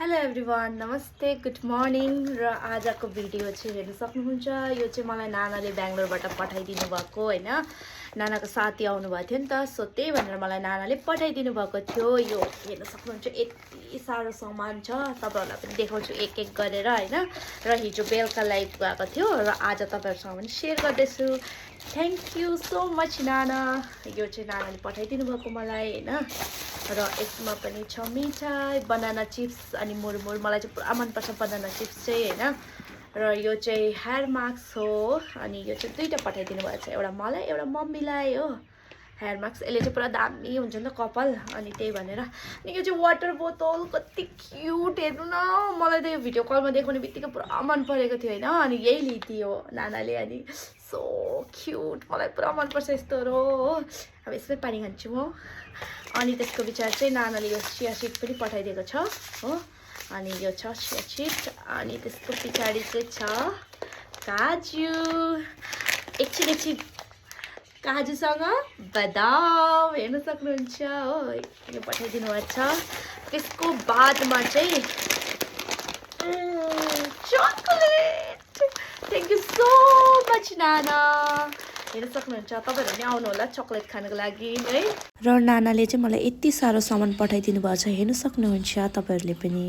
hello everyone नमस्ते good morning र आजको भिडियो चाहिँ हेर्न सक्नुहुन्छ यो चाहिँ मलाई नानाले बेंगलोरबाट पठाइदिनु भएको हैन नानाको साथी आउनु भएको थियो नि त सो त्यही भनेर मलाई नानाले पठाइदिनु भएको थियो यो हेर्न सक्नुहुन्छ यति सारो सामान छ तपाईहरुलाई पनि देखाउँछु एक एक गरेर हैन र हिजो बेलुका लाइभ गएको थियो र आज तपाईहरुसँग पनि शेयर गर्दैछु थ्यांक यू सो मच नाना यो चाहिँ नानाले पठाइदिनु भएको मलाई हैन र यसमा पनि छ मिठाई बनाना चिप्स अनि मुरमुर मलाई चाहिँ पुरा मन पर्छ बनाना चिप्स चाहिँ हैन र यो चाहिँ हेयर मास्क हो अनि यो चाहिँ दुईटा पठाइदिनु भएको छ एउटा मलाई एउटा मम्मीलाई हो हेयर मास्क यसले चाहिँ पुरा दामी हुन्छ नि त कपाल अनि त्यही भनेर अनि यो चाहिँ वाटर बोतल कति क्यूट हेर्नु न मलाई त यो भिडियो कलमा देखाउने बित्तिकै पुरा मन परेको थियो हैन अनि यही लिदियो नानाले अनि सो क्यूट मलाई पुरा मन पर्छ यस्तोहरु हो अब यसमै पानी खान्छु म अनि त्यसको विचार चाहिँ नानाले यो चिया सिड पनि पठाइदिएको छ हो अनि यो छ चिया सिड अनि त्यसको पछाडी चाहिँ छ काजु एकछिन काजुसँग बदाम हेर्न सक्नुहुन्छ हो यो पठाइदिनु भएको छ त्यसको बादमा चाहिँ chocolate thank you so much नाना हेर्न सक्नुहुन्छ तपाईहरु पनि आउनु होला चकलेट खानको लागि है र नानाले चाहिँ मलाई यति सारो सामान पठाइदिनु भएको छ हेर्न सक्नुहुन्छ तपाईहरुले पनि